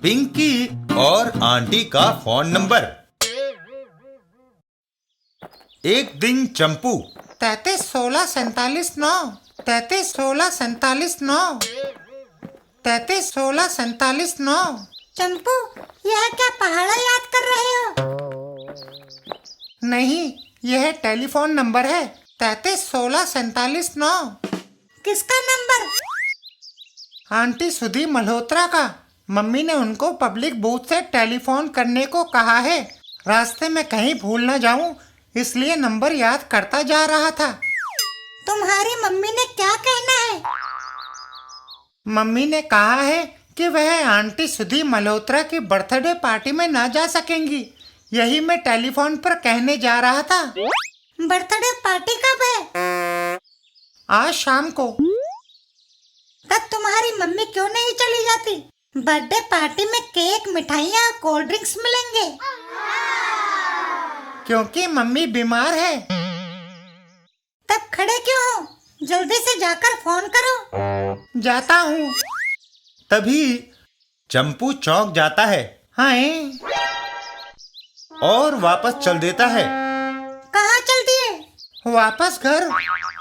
पिंकी और आंटी का phone number. एक दिन चंपू 33 16 47 9 33 16 47 9 33 16 47 9। चंपू, यह क्या पहाड़ा याद कर रहे हो? नहीं, यह टेलीफोन नंबर है 33 16 47 9। किसका नंबर? आंटी सुधी मल्होत्रा का। मम्मी ने उनको पब्लिक बूथ से टेलीफोन करने को कहा है। रास्ते में कहीं भूल न जाऊं, इसलिए नंबर याद करता जा रहा था। तुम्हारी मम्मी ने क्या कहना है? मम्मी ने कहा है कि वह आंटी सुधी मल्होत्रा की बर्थडे पार्टी में ना जा सकेंगी। यही मैं टेलीफोन पर कहने जा रहा था। बर्थडे पार्टी कब है? आज शाम को। तब तुम्हारी मम्मी क्यों नहीं चली जाती? बर्थडे पार्टी में केक, मिठाइयाँ, कोल्ड ड्रिंक्स मिलेंगे। क्योंकि मम्मी बीमार है। तब खड़े क्यों हो? जल्दी से जाकर फोन करो। जाता हूँ। तभी चंपू चौंक जाता है हाय, और वापस चल देता है। कहाँ चल दिए? वापस घर।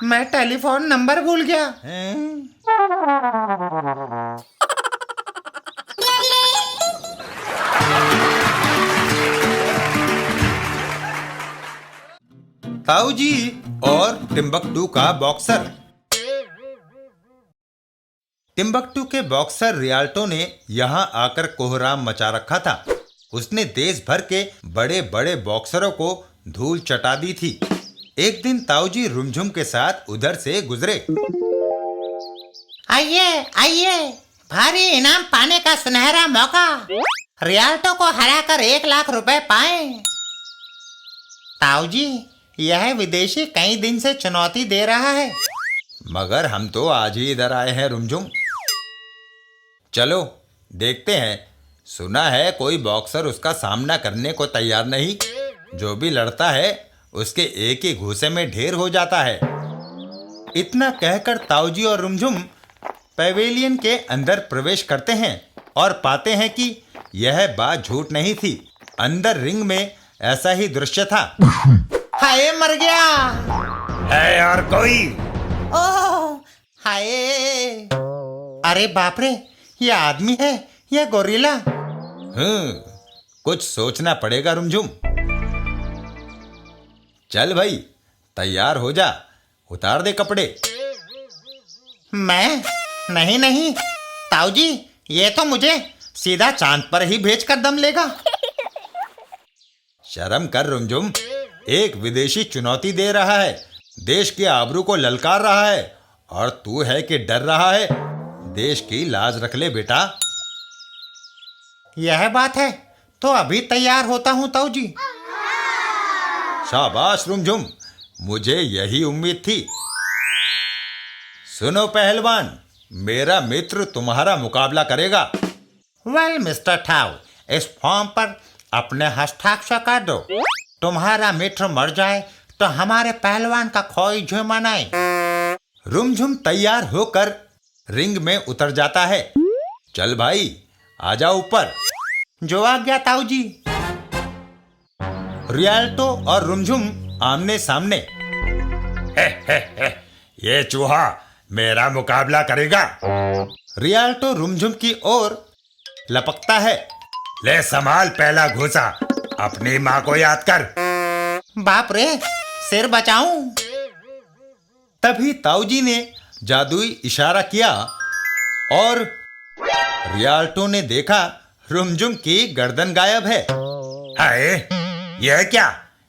मैं टेलीफोन नंबर भूल गया। ताऊ जी और टिम्बकटू का बॉक्सर। टिम्बकटू के बॉक्सर रियाल्टो ने यहाँ आकर कोहराम मचा रखा था। उसने देश भर के बड़े बड़े बॉक्सरों को धूल चटा दी थी। एक दिन ताऊ जी रुमझुम के साथ उधर से गुजरे। आइए आइए, भारी इनाम पाने का सुनहरा मौका। रियाल्टो को हराकर 1 लाख रुपए पाएं। ताऊ जी, यह विदेशी कई दिन से चुनौती दे रहा है। मगर हम तो आज ही इधर आए हैं रुमझुम। चलो देखते हैं। सुना है कोई बॉक्सर उसका सामना करने को तैयार नहीं। जो भी लड़ता है उसके एक ही घूंसे में ढेर हो जाता है। इतना कहकर ताऊजी और रुमझुम पैवेलियन के अंदर प्रवेश करते हैं और पाते हैं कि यह बात झूठ नहीं थी। अंदर रिंग में ऐसा ही दृश्य था। हाय, मर गया। है और कोई? ओह हाय, अरे बाप रे, ये आदमी है या गोरिल्ला? कुछ सोचना पड़ेगा रुमझुम। चल भाई, तैयार हो जा, उतार दे कपड़े। मैं? नहीं नहीं ताऊ जी, ये तो मुझे सीधा चांद पर ही भेजकर दम लेगा। शर्म कर रुमझुम। एक विदेशी चुनौती दे रहा है, देश के आबरू को ललकार रहा है, और तू है कि डर रहा है। देश की लाज रख ले बेटा। यह बात है तो अभी तैयार होता हूँ ताऊ जी। शाबाश रुमझुम, मुझे यही उम्मीद थी। सुनो पहलवान, मेरा मित्र तुम्हारा मुकाबला करेगा। वेल मिस्टर ठाव, इस फॉर्म पर अपने हस्ताक्षर कर दो। तुम्हारा मित्र मर जाए तो हमारे पहलवान का खोई जुर्माना आए। रुमझुम तैयार होकर रिंग में उतर जाता है। चल भाई, आजा ऊपर। जो आज्ञा ताऊ जी। रियाल्टो और रुमझुम आमने सामने। ये चूहा मेरा मुकाबला करेगा। रियाल्टो रुमझुम की ओर लपकता है। ले संभाल पहला घूंसा, अपनी माँ को याद कर। बाप रे, सिर बचाऊं। तभी ताऊजी ने जादुई इशारा किया और रियाल्टो ने देखा रुमझुम की गर्दन गायब है। हाय, यह क्या?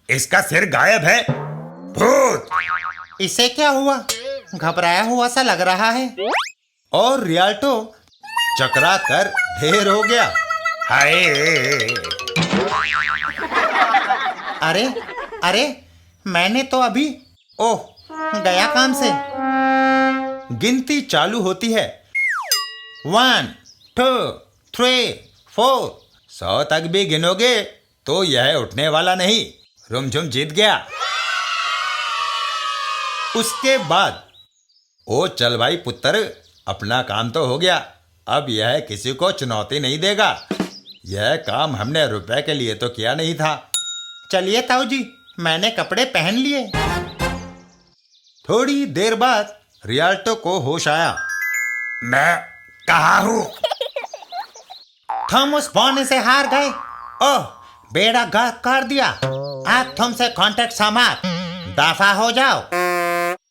इसका सिर गायब है। भूत! इसे क्या हुआ? घबराया हुआ सा लग रहा है। और रियाल्टो चकरा कर ढेर हो गया। हाय! अरे अरे, मैंने तो अभी ओह गया काम से। गिनती चालू होती है। 1 2 3 4। 100 तक भी गिनोगे तो यह उठने वाला नहीं। रुमझुम जीत गया। उसके बाद ओ चल भाई पुत्र, अपना काम तो हो गया। अब यह किसी को चुनौती नहीं देगा। यह काम हमने रुपए के लिए तो किया नहीं था। चलिए ताऊ जी, मैंने कपड़े पहन लिए। थोड़ी देर बाद रियाल्टो को होश आया। मैं कहाँ हूँ? तुम उस बौने से हार गए। ओह, बेड़ा गर्क कर दिया। अब तुमसे कॉन्ट्रैक्ट समाप्त। दफा हो जाओ।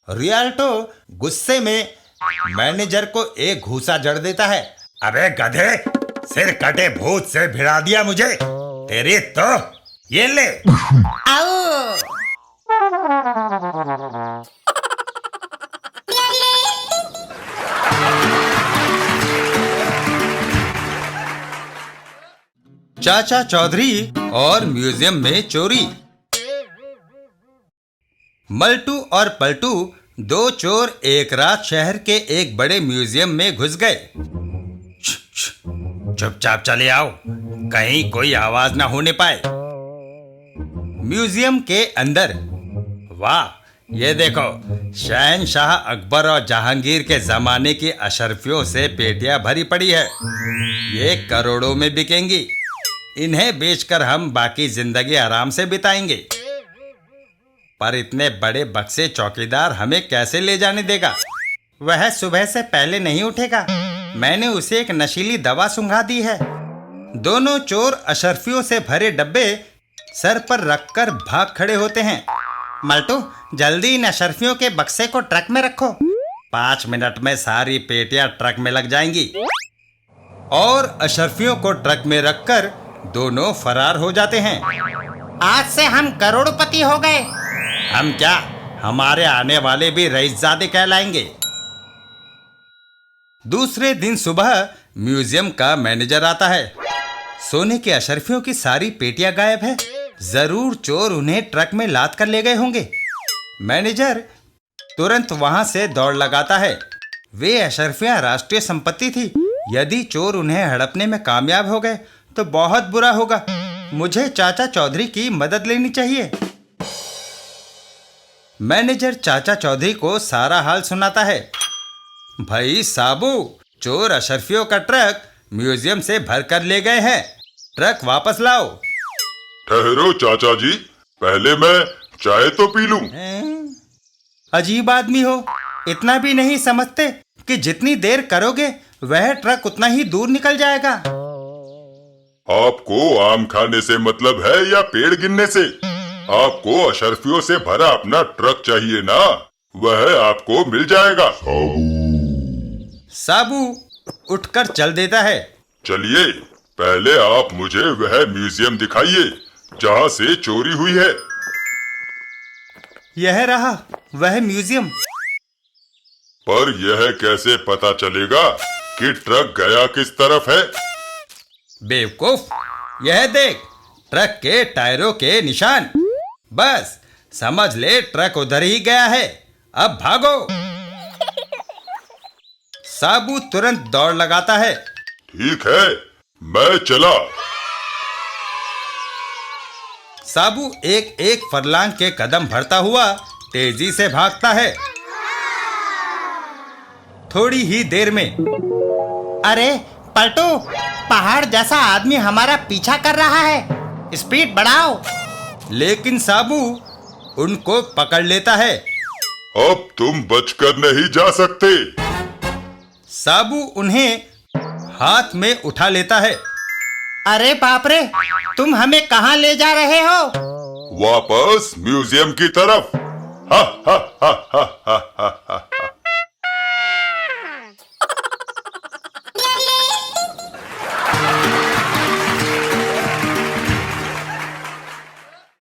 रियाल्टो गुस्से में मैनेजर को एक घूसा जड़ देता है। अबे गधे, सिर कटे भूत से भिड़ा दिया मुझे। तेरी तो ये ले। आओ। चाचा चौधरी और म्यूजियम में चोरी। मल्टू और पलटू, दो चोर एक रात शहर के एक बड़े म्यूजियम में घुस गए। चुपचाप चले आओ, कहीं कोई आवाज ना होने पाए। म्यूजियम के अंदर, वाह, ये देखो, शहनशाह अकबर और जहांगीर के जमाने की अशरफियों से पेटियां भरी पड़ी है। ये करोड़ों में बिकेंगी। इन्हें बेचकर हम बाकी जिंदगी आराम से बिताएंगे। पर इतने बड़े बक्से चौकीदार हमें कैसे ले जाने देगा? वह सुबह से पहले नहीं उठेगा। मैंने उसे एक नशीली दवा सुंघा दी है। दोनों चोर अशरफियों से भरे डब्बे सर पर रखकर भाग खड़े होते हैं। मल्टू, जल्दी इन अशरफियों के बक्से को ट्रक में रखो। 5 मिनट में सारी पेटियां ट्रक में लग जाएंगी। और अशरफियों को ट्रक में रखकर दोनों फरार हो जाते हैं। आज से हम करोड़पति हो गए। हम क्या, हमारे आने वाले भी रईसजादे कहलाएंगे। दूसरे दिन सुबह म्यूजियम का मैनेजर आता है। सोने के अशरफियों की सारी पेटियां गायब है। जरूर चोर उन्हें ट्रक में लाद कर ले गए होंगे। मैनेजर तुरंत वहां से दौड़ लगाता है। वे अशरफियां राष्ट्रीय संपत्ति थी। यदि चोर उन्हें हड़पने में कामयाब हो गए तो बहुत बुरा होगा। मुझे चाचा चौधरी की मदद लेनी चाहिए। मैनेजर चाचा चौधरी को सारा हाल सुनाता है। भाई साबू, चोर अशरफियों का ट्रक म्यूजियम से भर कर ले गए हैं। ट्रक वापस लाओ। ठहरो चाचा जी, पहले मैं चाय तो पी लूं। अजीब आदमी हो, इतना भी नहीं समझते कि जितनी देर करोगे वह ट्रक उतना ही दूर निकल जाएगा। आपको आम खाने से मतलब है या पेड़ गिनने से? आपको अशरफियों से भरा अपना ट्रक चाहिए ना, वह आपको मिल जाएगा। साबू उठकर चल देता है। चलिए, पहले आप मुझे वह म्यूजियम दिखाइए जहाँ से चोरी हुई है। यह रहा वह म्यूजियम। पर यह कैसे पता चलेगा कि ट्रक गया किस तरफ है? बेवकूफ, यह देख, ट्रक के टायरों के निशान। बस समझ ले ट्रक उधर ही गया है। अब भागो। साबू तुरंत दौड़ लगाता है। ठीक है, मैं चला। साबू एक एक फरलांग के कदम भरता हुआ तेजी से भागता है। थोड़ी ही देर में, अरे पलटू, पहाड़ जैसा आदमी हमारा पीछा कर रहा है। स्पीड बढ़ाओ। लेकिन साबू उनको पकड़ लेता है। अब तुम बचकर नहीं जा सकते। साबू उन्हें हाथ में उठा लेता है। अरे बाप रे, तुम हमें कहाँ ले जा रहे हो? वापस म्यूजियम की तरफ। हा हा हा हा हा हा।